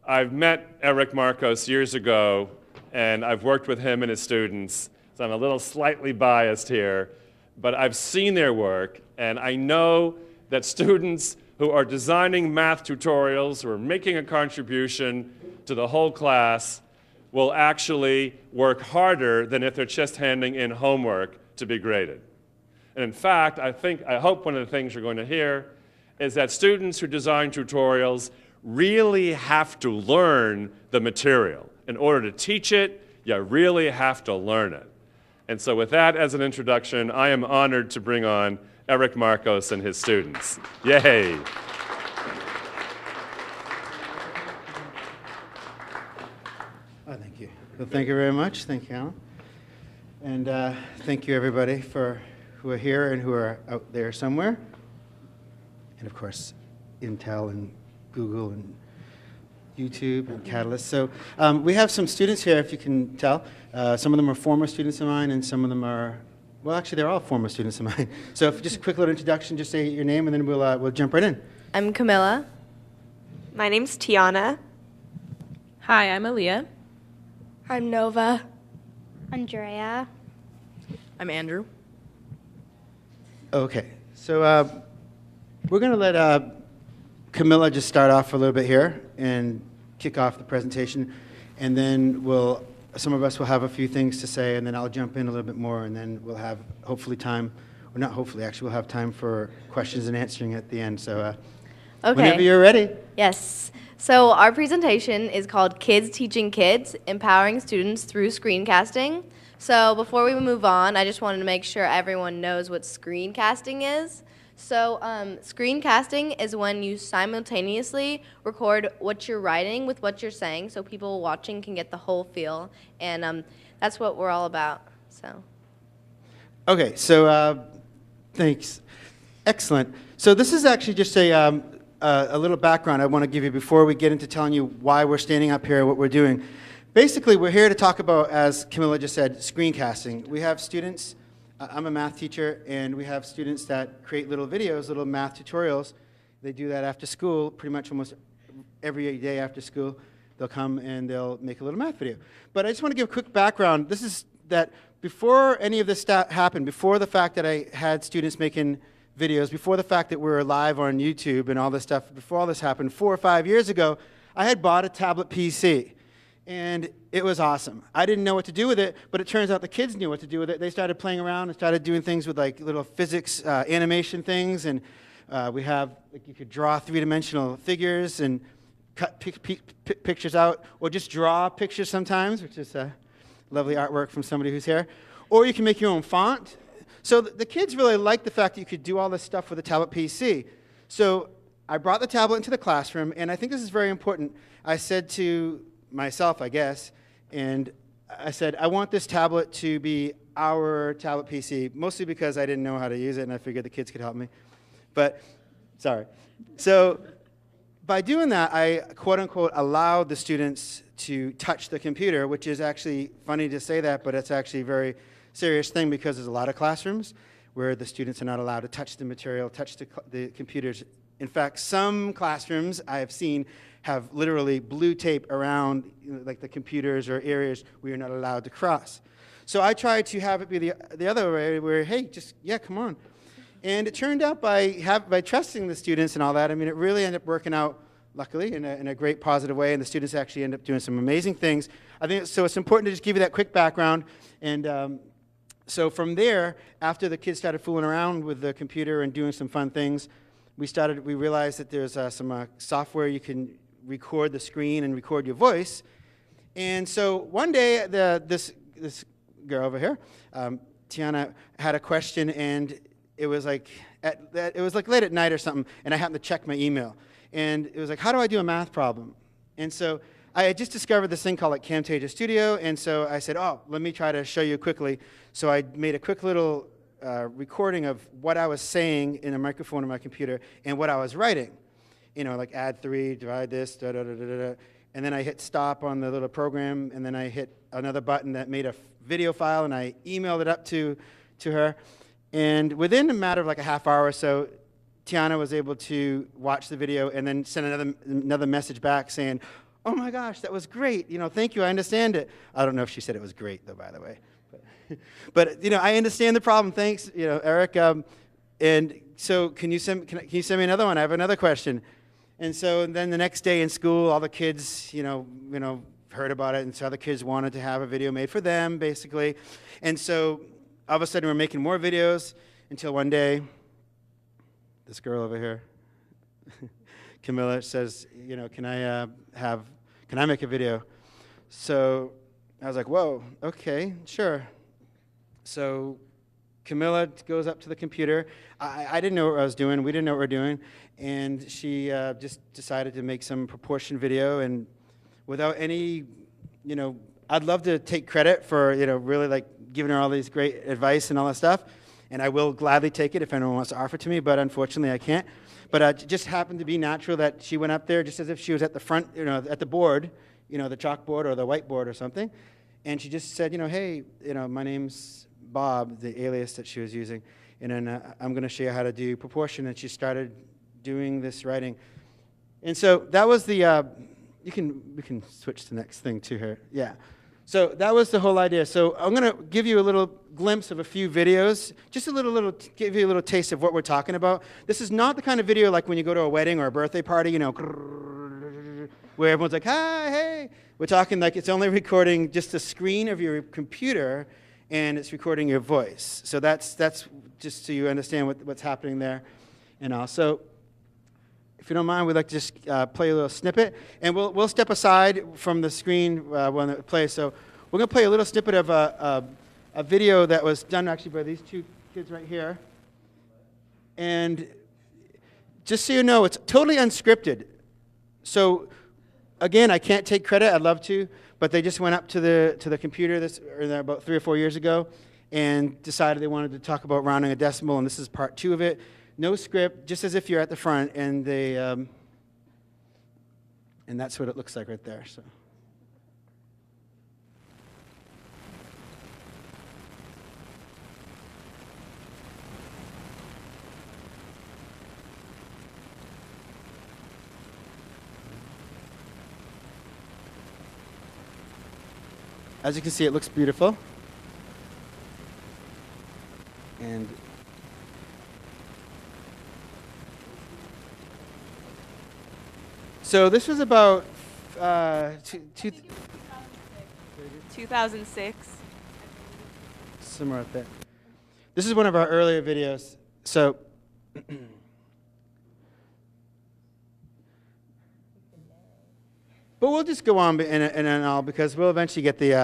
I've met Eric Marcos years ago, and I've worked with him and his students, so I'm a little slightly biased here, but I've seen their work, and I know that students who are designing math tutorials, who are making a contribution to the whole class, will actually work harder than if they're just handing in homework to be graded. And in fact, I hope one of the things you're going to hear is that students who design tutorials really have to learn the material. In order to teach it, you really have to learn it. And so with that as an introduction, I am honored to bring on Eric Marcos and his students. Yay! Oh, thank you. Well, thank you very much. Thank you, Alan. And thank you, everybody, who are here and who are out there somewhere. And, of course, Intel and Google and YouTube and Catalyst. So we have some students here, if you can tell. Some of them are former students of mine, and some of them are, well, actually, they're all former students of mine. So if just a quick little introduction, just say your name, and then we'll jump right in. I'm Camilla. My name's Tiana. Hi, I'm Aaliyah. I'm Nova. Andrea. I'm Andrew. Okay, so we're going to let Camilla just start off a little bit here and kick off the presentation, and then some of us will have a few things to say, and then I'll jump in a little bit more, and then we'll have hopefully time, or not hopefully, actually, we'll have time for questions and answering at the end. So whenever you're ready. Yes. So our presentation is called Kids Teaching Kids, Empowering Students Through Screencasting. So before we move on, I just wanted to make sure everyone knows what screencasting is. So screencasting is when you simultaneously record what you're writing with what you're saying, so people watching can get the whole feel, and that's what we're all about. So. Okay, so thanks. Excellent. So this is actually just a little background I want to give you before we get into telling you why we're standing up here and what we're doing. Basically, we're here to talk about, as Camilla just said, screencasting. We have students. I'm a math teacher, and we have students that create little videos, little math tutorials. They do that after school, pretty much almost every day after school. They'll come and they'll make a little math video. But I just want to give a quick background. This is that before any of this happened, before the fact that I had students making videos, before the fact that we were live on YouTube and all this stuff, before all this happened 4 or 5 years ago, I had bought a tablet PC. And it was awesome. I didn't know what to do with it, but it turns out the kids knew what to do with it. They started playing around and started doing things with like little physics animation things. And we have, like, you could draw three-dimensional figures and cut pictures out, or just draw pictures sometimes, which is lovely artwork from somebody who's here. Or you can make your own font. So the kids really liked the fact that you could do all this stuff with a tablet PC. So I brought the tablet into the classroom, and I think this is very important. I said to myself, I guess, and I said, I want this tablet to be our tablet PC, mostly because I didn't know how to use it, and I figured the kids could help me. But, sorry. So by doing that, I, quote-unquote, allowed the students to touch the computer, which is actually funny to say that, but it's actually a very serious thing because there's a lot of classrooms where the students are not allowed to touch the material, touch the computers. In fact, some classrooms I have seen have literally blue tape around, like, the computers or areas where you're not allowed to cross. So I tried to have it be the other way, where, hey, yeah, come on. And it turned out by trusting the students and all that, I mean, it really ended up working out, luckily, in a great positive way, and the students actually ended up doing some amazing things. I think so. It's important to just give you that quick background. And so from there, after the kids started fooling around with the computer and doing some fun things, we realized that there's some software you can record the screen and record your voice. And so one day, this girl over here, Tiana, had a question, and it was like late at night or something, and I happened to check my email. And it was like, how do I do a math problem? And so I had just discovered this thing called like Camtasia Studio, and so I said, oh, let me try to show you quickly. So I made a quick little recording of what I was saying in a microphone on my computer and what I was writing. You know, like add 3, divide this, da da da da da. And then I hit stop on the little program, and then I hit another button that made a video file, and I emailed it up to her. And within a matter of like a half hour or so, Tiana was able to watch the video and then send another message back saying, oh my gosh, that was great. Thank you, I understand it. I don't know if she said it was great, though, by the way. But I understand the problem. Thanks, Eric. And so can you send me another one? I have another question. And so then the next day in school, all the kids, heard about it, and so other kids wanted to have a video made for them, basically. And so all of a sudden we're making more videos until one day, this girl over here, Camilla, says, can I make a video? So I was like, whoa, okay, sure. So Camilla goes up to the computer. I didn't know what I was doing. We didn't know what we were doing. And she just decided to make some proportion video. And without any, I'd love to take credit for, really like giving her all these great advice and all that stuff. And I will gladly take it if anyone wants to offer it to me, but unfortunately I can't. But it just happened to be natural that she went up there just as if she was at the front, at the board, the chalkboard or the whiteboard or something. And she just said, hey, my name's Bob, the alias that she was using, and then I'm going to show you how to do proportion. And she started doing this writing. And so that was the, we can switch to the next thing to her. Yeah. So that was the whole idea. So I'm going to give you a little glimpse of a few videos, just give you a little taste of what we're talking about. This is not the kind of video like when you go to a wedding or a birthday party, where everyone's like, hi, hey. We're talking like it's only recording just the screen of your computer, and it's recording your voice. So that's just so you understand what's happening there. And also, if you don't mind, we'd like to just play a little snippet. And we'll step aside from the screen when it plays. So we're going to play a little snippet of a video that was done actually by these two kids right here. And just so you know, it's totally unscripted. So again, I can't take credit. I'd love to. But they just went up to the computer about 3 or 4 years ago and decided they wanted to talk about rounding a decimal. And this is part 2 of it. No script, just as if you're at the front, and they, and that's what it looks like right there. So. As you can see, it looks beautiful. And so this was about 2006. Somewhere out there. This is one of our earlier videos. So but we'll just go on and all, because we'll eventually get the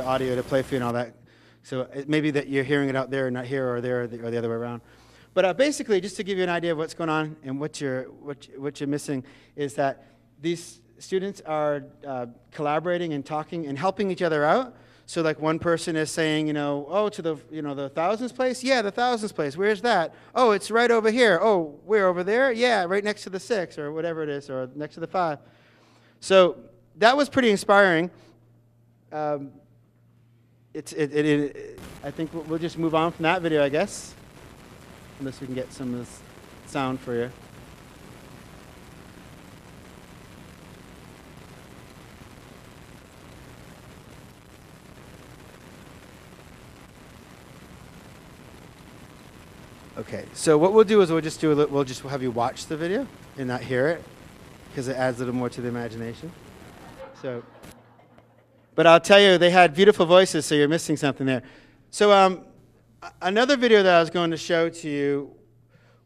audio to play for you and all that. So it may be that you're hearing it out there and not here or there or the other way around. But basically, just to give you an idea of what's going on and what you're missing, is that these students are collaborating and talking and helping each other out. So like one person is saying, oh, to the thousands place? Yeah, the thousands place. Where's that? Oh, it's right over here. Oh, where, over there? Yeah, right next to the 6 or whatever it is, or next to the 5. So that was pretty inspiring. I think we'll just move on from that video, I guess, unless we can get some of this sound for you. Okay, so what we'll do is we'll just have you watch the video and not hear it, because it adds a little more to the imagination. So, but I'll tell you, they had beautiful voices, so you're missing something there. So another video that I was going to show to you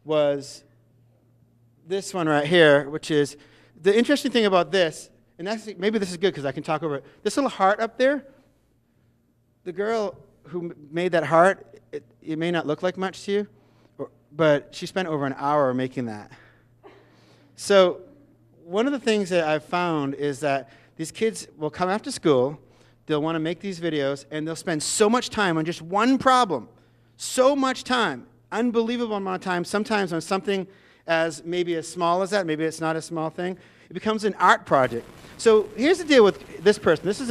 was this one right here, which is the interesting thing about this, and actually maybe this is good because I can talk over it. This little heart up there, the girl who made that heart, it may not look like much to you, but she spent over an hour making that. So one of the things that I've found is that these kids will come after school, they'll want to make these videos, and they'll spend so much time on just one problem. So much time, unbelievable amount of time, sometimes on something maybe as small as that, maybe it's not a small thing. It becomes an art project. So here's the deal with this person. That was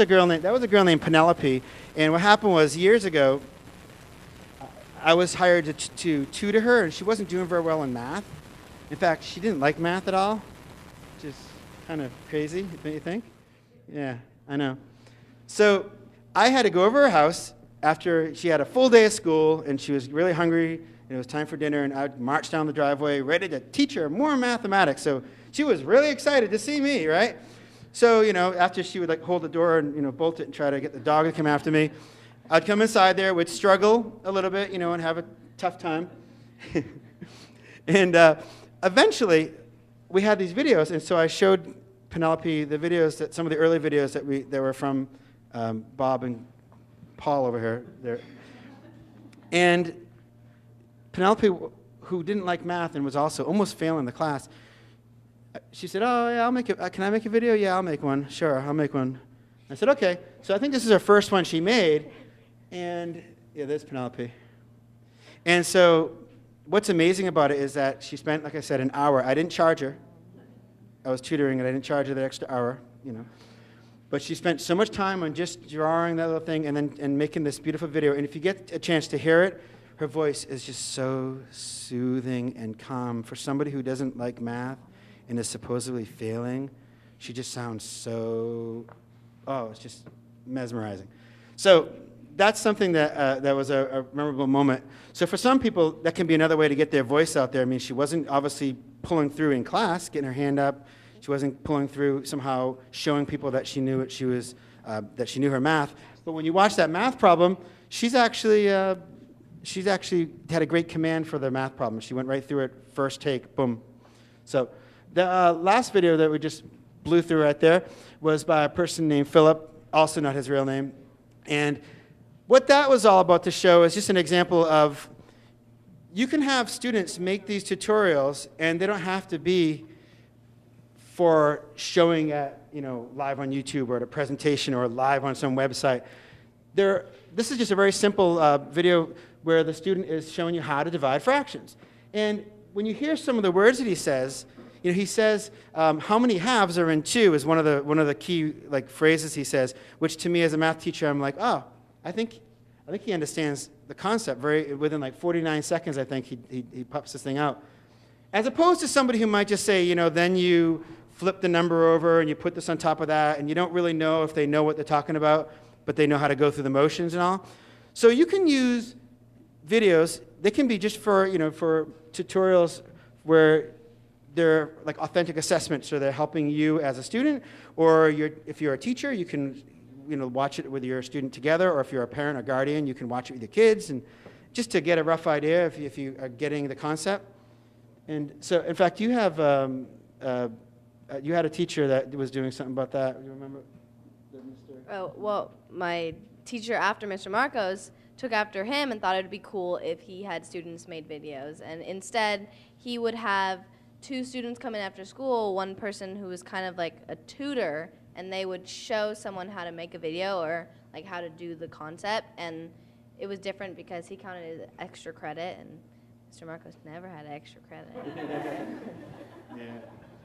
a girl named Penelope, and what happened was years ago, I was hired to tutor her, and she wasn't doing very well in math. In fact, she didn't like math at all. Kind of crazy, don't you think? Yeah, I know. So I had to go over her house after she had a full day of school, and she was really hungry, and it was time for dinner, and I'd march down the driveway ready to teach her more mathematics. So she was really excited to see me, right? So, after she would hold the door and, bolt it and try to get the dog to come after me, I'd come inside there, would struggle a little bit, and have a tough time. And eventually, we had these videos, and so I showed Penelope the videos, some of the early videos that were from Bob and Paul over here. There. And Penelope, who didn't like math and was also almost failing the class, she said, "Oh, yeah, I'll make it. Can I make a video? Yeah, I'll make one. Sure, I'll make one." I said, "Okay." So I think this is her first one she made. And yeah, there's Penelope. And so what's amazing about it is that she spent, like I said, an hour. I didn't charge her. I was tutoring, and I didn't charge her the extra hour, But she spent so much time on just drawing that little thing and making this beautiful video. And if you get a chance to hear it, her voice is just so soothing and calm. For somebody who doesn't like math and is supposedly failing, she just sounds so, it's just mesmerizing. So that's something that was a memorable moment. So for some people, that can be another way to get their voice out there. I mean, she wasn't obviously pulling through in class, getting her hand up. She wasn't pulling through somehow showing people that she knew what she was, that she knew her math. But when you watch that math problem, she's actually had a great command for the math problem. She went right through it, first take, boom. So the last video that we just blew through right there was by a person named Philip, also not his real name. And what that was all about to show is just an example of you can have students make these tutorials, and they don't have to be for showing at, live on YouTube or at a presentation or live on some website. This is just a very simple video where the student is showing you how to divide fractions. And when you hear some of the words that he says, he says, how many halves are in 2 is one of the key phrases he says, which to me as a math teacher, I'm like, oh, I think he understands the concept. Within 49 seconds, I think he pops this thing out. As opposed to somebody who might just say, then you flip the number over and you put this on top of that, and you don't really know if they know what they're talking about, but they know how to go through the motions and all. So you can use videos. They can be just for tutorials where they're like authentic assessments, so they're helping you as a student, or if you're a teacher, you can watch it with your student together, or if you're a parent or guardian, you can watch it with your kids, and just to get a rough idea if you are getting the concept. And so, in fact, you have you had a teacher that was doing something about that. You remember? Oh, well, my teacher after Mr. Marcos took after him and thought it would be cool if he had students made videos. And instead, he would have 2 students come in after school, one person who was kind of like a tutor, and they would show someone how to make a video or how to do the concept. And it was different because he counted it as extra credit, and Mr. Marcos never had extra credit. Yeah.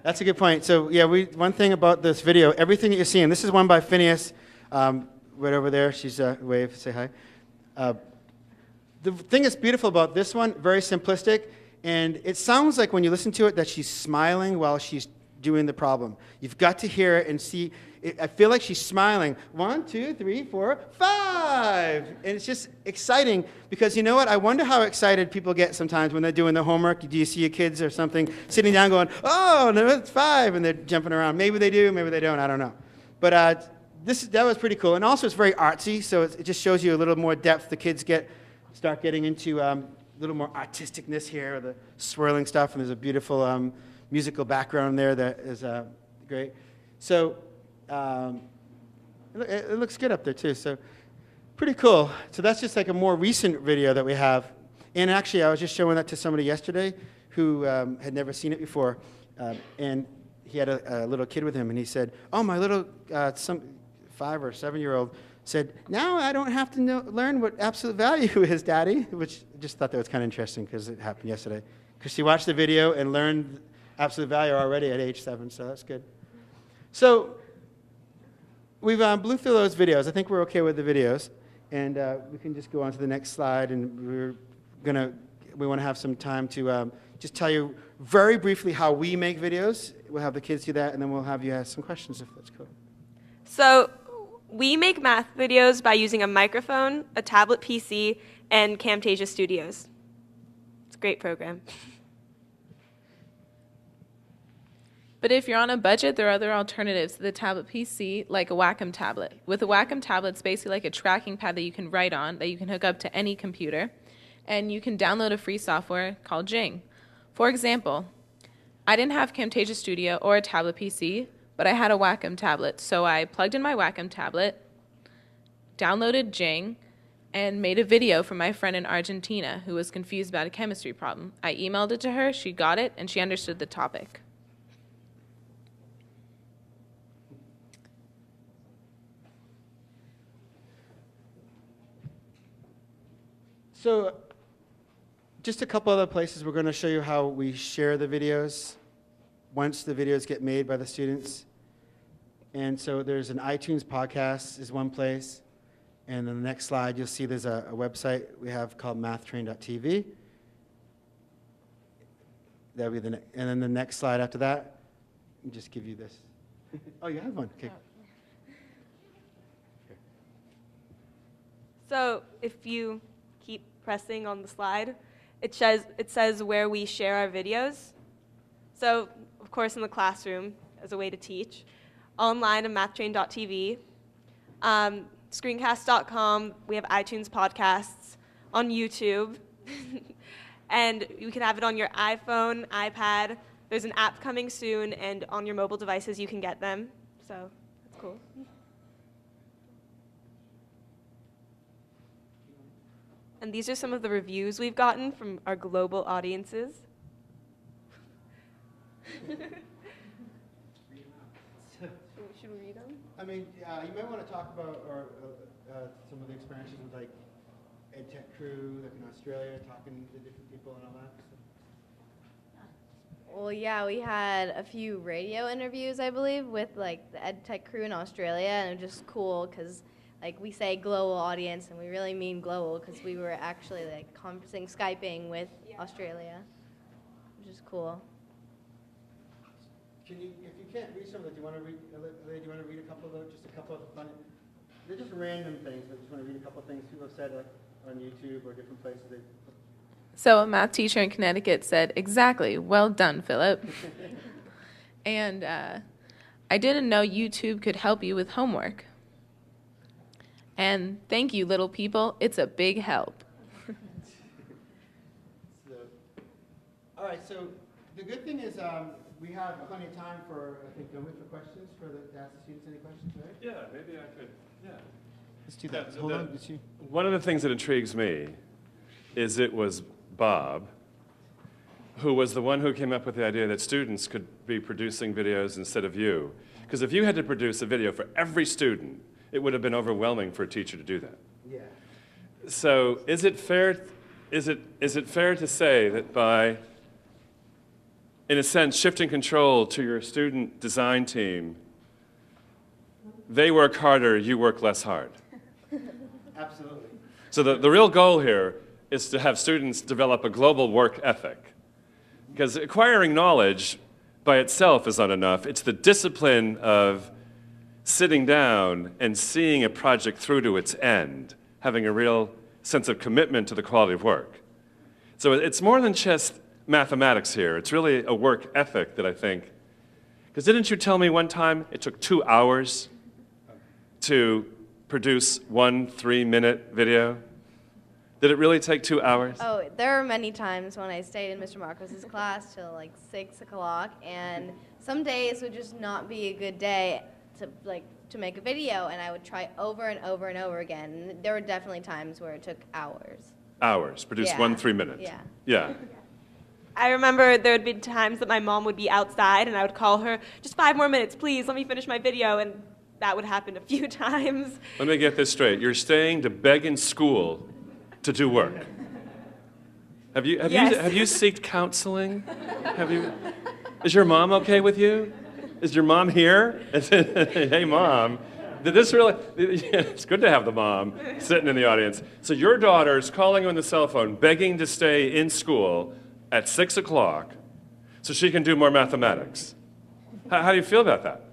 That's a good point. So yeah, one thing about this video, everything that you're seeing, this is one by Phineas, right over there. She's wave, say hi. The thing that's beautiful about this one, very simplistic, and it sounds like when you listen to it that she's smiling while she's doing the problem. You've got to hear it and see. I feel like she's smiling. 1, 2, 3, 4, 5. And it's just exciting because you know what? I wonder how excited people get sometimes when they're doing their homework. Do you see your kids or something sitting down going, oh, no, it's 5, and they're jumping around. Maybe they do, maybe they don't, I don't know. But that was pretty cool. And also it's very artsy, so it just shows you a little more depth. The kids start getting into a little more artisticness here, the swirling stuff, and there's a beautiful musical background there that is great. So it looks good up there too, so pretty cool. So that's just like a more recent video that we have. And actually, I was just showing that to somebody yesterday who had never seen it before. And he had a little kid with him, and he said, oh, my little 5 or 7-year-old said, now I don't have to learn what absolute value is, Daddy, which I just thought that was kind of interesting because it happened yesterday. Because she watched the video and learned absolute value already at age 7, so that's good. So we've blew through those videos. I think we're okay with the videos. And we can just go on to the next slide, and we want to have some time to just tell you very briefly how we make videos. we'll have the kids do that, and then we'll have you ask some questions if that's cool. So we make math videos by using a microphone, a tablet PC, and Camtasia Studios. It's a great program. But if you're on a budget, there are other alternatives to the tablet PC, like a Wacom tablet. With a Wacom tablet, it's basically like a tracking pad that you can write on, that you can hook up to any computer, and you can download a free software called Jing. For example, I didn't have Camtasia Studio or a tablet PC, but I had a Wacom tablet, so I plugged in my Wacom tablet, downloaded Jing, and made a video for my friend in Argentina who was confused about a chemistry problem. I emailed it to her, she got it, and she understood the topic. So just a couple other places we're going to show you how we share the videos once the videos get made by the students. And so there's an iTunes podcast is one place. And then the next slide, you'll see there's a website we have called mathtrain.tv. That'll be and then the next slide after that, I'll just give you this. Oh, you have one. Okay. So if you keep pressing on the slide, it says where we share our videos. So, of course, in the classroom as a way to teach. Online at mathtrain.tv. Screencast.com. We have iTunes podcasts. On YouTube. And you can have it on your iPhone, iPad. There's an app coming soon, and on your mobile devices you can get them. So that's cool. And these are some of the reviews we've gotten from our global audiences. Should we read them? I mean, you might want to talk about some of the experiences with like EdTech crew, like in Australia, talking to different people and all that. Well, yeah, we had a few radio interviews, I believe, with like the EdTech crew in Australia, and it was just cool because like we say global audience, and we really mean global because we were actually like conferencing, Skyping with Australia, which is cool. Can you, if you can't read some of them, do you want to read? Do you want to read a couple of those? Just a couple of funny. They're just random things, but just want to read a couple of things people have said like on YouTube or different places. So a math teacher in Connecticut said, "Exactly, well done, Philip." And I didn't know YouTube could help you with homework. And thank you, little people. It's a big help. All right, so the good thing is we have plenty of time for, I think, for questions, to ask the students any questions, right? Yeah, maybe I could, yeah. Let's do that. Yeah, Hold on. Did you? One of the things that intrigues me is it was Bob who was the one who came up with the idea that students could be producing videos instead of you. Because if you had to produce a video for every student, it would have been overwhelming for a teacher to do that. Yeah. So is it fair to say that by, in a sense, shifting control to your student design team, they work harder, you work less hard? Absolutely. So the real goal here is to have students develop a global work ethic. Because acquiring knowledge by itself is not enough. It's the discipline of sitting down and seeing a project through to its end, having a real sense of commitment to the quality of work. So it's more than just mathematics here. It's really a work ethic that I think, because didn't you tell me one time it took 2 hours to produce 1 3-minute video? Did it really take 2 hours? Oh, there were many times when I stayed in Mr. Marcos's class till like 6 o'clock, and some days would just not be a good day to make a video, and I would try over and over and over again. And there were definitely times where it took hours. Hours, produce Yeah. 1 3-minute. Yeah. Yeah. I remember there would be times that my mom would be outside and I would call her, just 5 more minutes, please, let me finish my video, and that would happen a few times. Let me get this straight. You're staying to beg in school to do work. Have you sought counseling? Is your mom okay with you? Is your mom here? Hey, Mom, did this really, it's good to have the mom sitting in the audience. So your daughter's calling you on the cell phone, begging to stay in school at 6 o'clock so she can do more mathematics. How do you feel about that?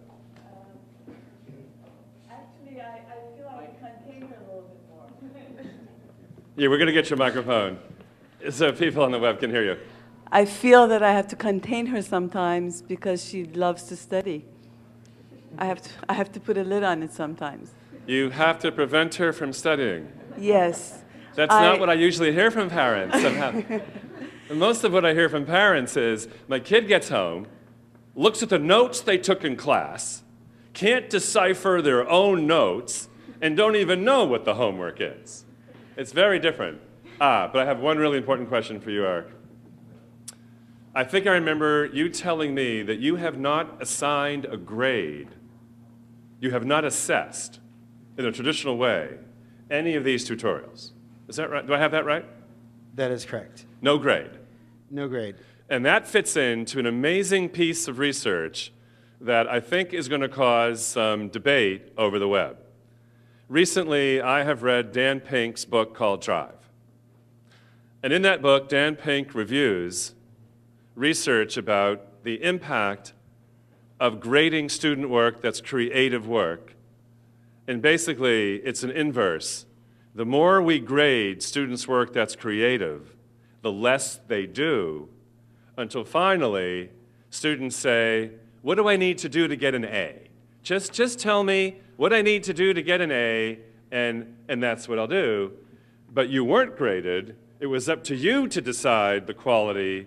Actually, I feel I contain her a little bit more. Yeah, we're going to get your microphone so people on the web can hear you. I feel that I have to contain her sometimes because she loves to study. I have to put a lid on it sometimes. You have to prevent her from studying. Yes. That's not what I usually hear from parents. Most of what I hear from parents is, my kid gets home, looks at the notes they took in class, can't decipher their own notes, and don't even know what the homework is. It's very different. But I have one really important question for you, Eric. I think I remember you telling me that you have not assigned a grade, you have not assessed, in a traditional way, any of these tutorials. Is that right? Do I have that right? That is correct. No grade. No grade. And that fits into an amazing piece of research that I think is going to cause some debate over the web. Recently, I have read Dan Pink's book called Drive. And in that book, Dan Pink reviews research about the impact of grading student work that's creative work. And basically, it's an inverse. The more we grade students' work that's creative, the less they do, until finally, students say, what do I need to do to get an A? Just tell me what I need to do to get an A, and that's what I'll do. But you weren't graded. It was up to you to decide the quality,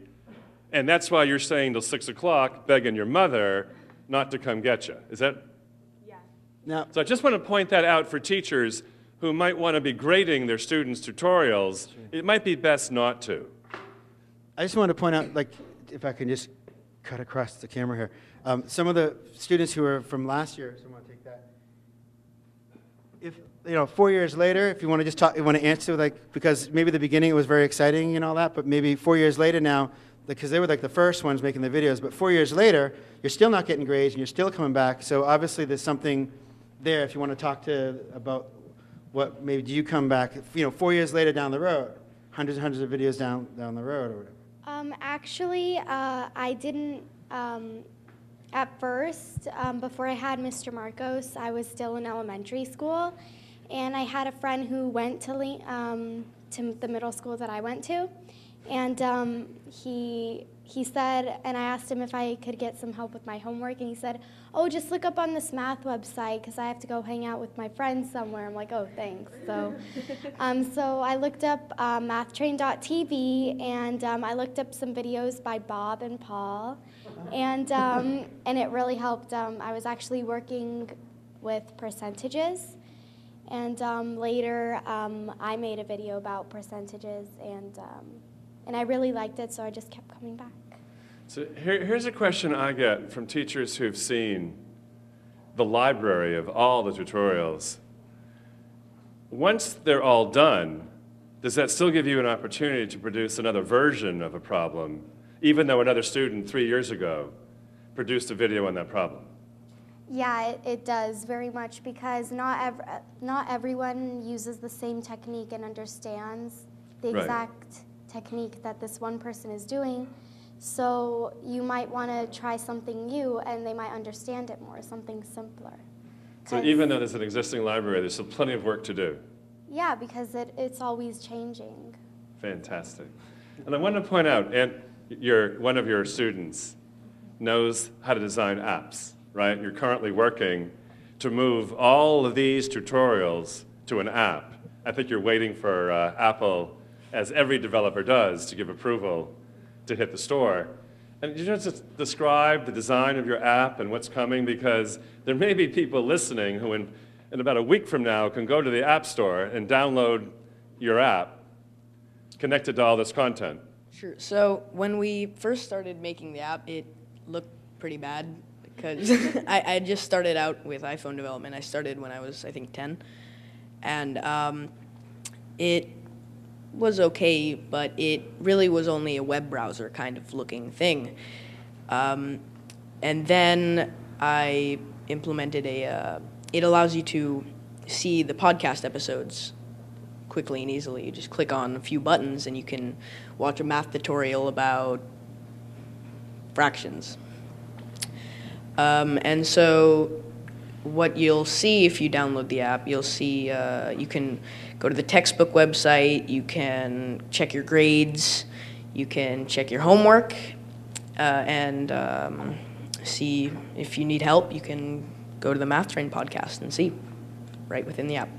and that's why you're staying till 6 o'clock begging your mother not to come get you. Is that? Yeah. Now, So I just want to point that out for teachers who might want to be grading their students' tutorials. It might be best not to. I just want to point out, like, if I can just cut across the camera here. Some of the students who are from last year, someone take that. If, 4 years later, if you want to just talk, you want to answer, like, because maybe the beginning it was very exciting and all that, but maybe 4 years later now, because they were like the first ones making the videos, but 4 years later, you're still not getting grades and you're still coming back. So obviously there's something there if you want to talk about what maybe do you come back, 4 years later down the road, hundreds and hundreds of videos down the road or whatever. Actually, I didn't, at first, before I had Mr. Marcos, I was still in elementary school, and I had a friend who went to the middle school that I went to, and he said, and I asked him if I could get some help with my homework, and he said, oh, just look up on this math website because I have to go hang out with my friends somewhere. I'm like, oh, thanks. So, so I looked up mathtrain.tv, and I looked up some videos by Bob and Paul, and it really helped. I was actually working with percentages, and later I made a video about percentages, and I really liked it, so I just kept coming back. So here's a question I get from teachers who've seen the library of all the tutorials. Once they're all done, does that still give you an opportunity to produce another version of a problem, even though another student 3 years ago produced a video on that problem? Yeah, it does very much, because not everyone uses the same technique and understands the Right. exact technique that this one person is doing. So you might want to try something new, and they might understand it more, something simpler. So even though there's an existing library, there's still plenty of work to do. Yeah, because it's always changing. Fantastic. And I want to point out, and one of your students knows how to design apps, right? You're currently working to move all of these tutorials to an app. I think you're waiting for Apple, as every developer does, to give approval to hit the store. And you just describe the design of your app and what's coming, because there may be people listening who in about a week from now can go to the App Store and download your app connected to all this content. Sure. So when we first started making the app, it looked pretty bad because I just started out with iPhone development. I started when I was, I think, 10. And it was okay, but it really was only a web browser kind of looking thing. And then I implemented it allows you to see the podcast episodes quickly and easily. You just click on a few buttons and you can watch a math tutorial about fractions. And so what you'll see if you download the app, you'll see you can go to the textbook website, you can check your grades, you can check your homework, and see if you need help, you can go to the Math Train podcast and see right within the app.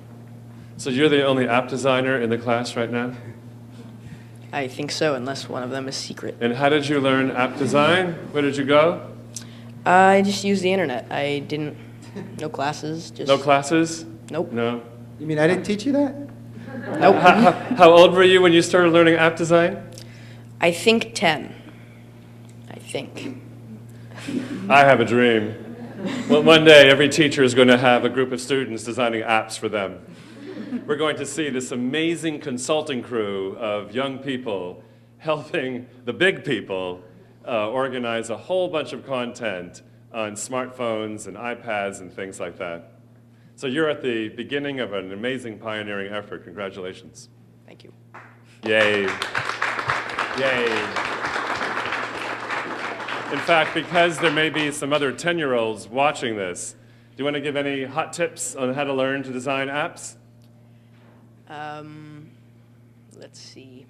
So you're the only app designer in the class right now? I think so, unless one of them is secret. And how did you learn app design? Where did you go? I just used the internet. I didn't, no classes. Just No classes? Nope. No. You mean I didn't teach you that? Nope. How old were you when you started learning app design? I think 10. I think. I have a dream. Well, one day, every teacher is going to have a group of students designing apps for them. We're going to see this amazing consulting crew of young people helping the big people organize a whole bunch of content on smartphones and iPads and things like that. So you're at the beginning of an amazing pioneering effort. Congratulations. Thank you. Yay. Yay. In fact, because there may be some other 10-year-olds watching this, do you want to give any hot tips on how to learn to design apps? Let's see.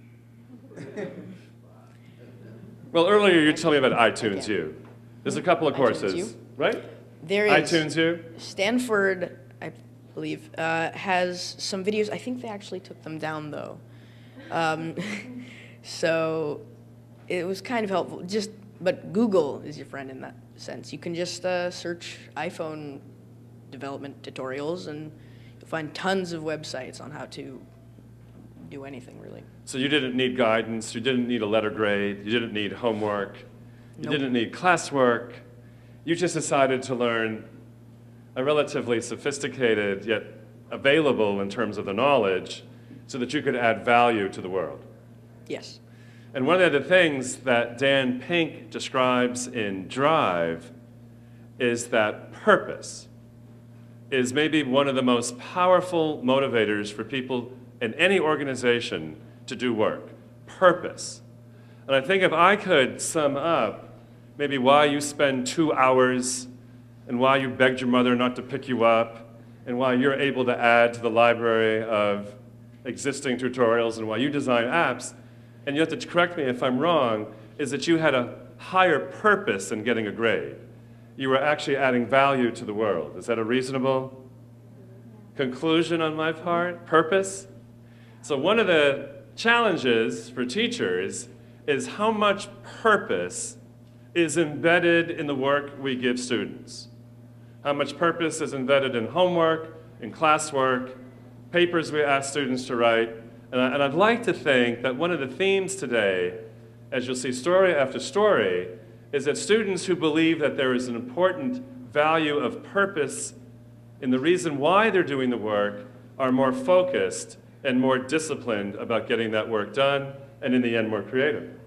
Well, earlier you told me about iTunes U. There's a couple of courses, U? right? There is. iTunes U? Stanford, I believe, has some videos. I think they actually took them down, though. So it was kind of helpful. But Google is your friend in that sense. You can just search iPhone development tutorials, and you'll find tons of websites on how to do anything, really. So you didn't need guidance, you didn't need a letter grade, you didn't need homework, you Nope. didn't need classwork. You just decided to learn a relatively sophisticated yet available in terms of the knowledge so that you could add value to the world. Yes. And one of the things that Dan Pink describes in Drive is that purpose is maybe one of the most powerful motivators for people in any organization to do work. Purpose. And I think if I could sum up maybe why you spend 2 hours and why you begged your mother not to pick you up and why you're able to add to the library of existing tutorials and why you design apps, and you have to correct me if I'm wrong, is that you had a higher purpose in getting a grade. You were actually adding value to the world. Is that a reasonable conclusion on my part? Purpose? So one of the challenges for teachers is how much purpose is embedded in the work we give students. How much purpose is embedded in homework, in classwork, papers we ask students to write. And I'd like to think that one of the themes today, as you'll see story after story, is that students who believe that there is an important value of purpose in the reason why they're doing the work are more focused and more disciplined about getting that work done, and in the end, more creative.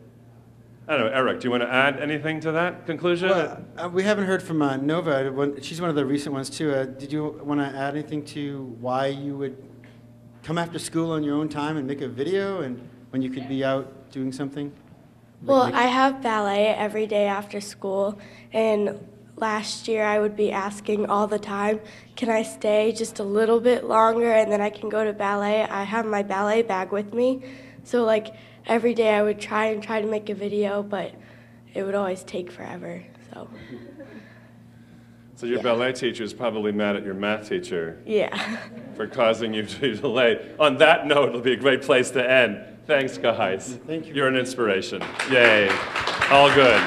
I don't know, Eric, do you want to add anything to that conclusion? Well, we haven't heard from Nova. She's one of the recent ones, too. Did you want to add anything to why you would come after school on your own time and make a video and when you could be out doing something? Well, I have ballet every day after school, and last year I would be asking all the time, can I stay just a little bit longer and then I can go to ballet? I have my ballet bag with me, so like every day I would try to make a video, but it would always take forever. So your ballet teacher is probably mad at your math teacher Yeah. for causing you to delay. On that note, it'll be a great place to end. Thanks, guys. Thank you. You're an inspiration. Yay. All good.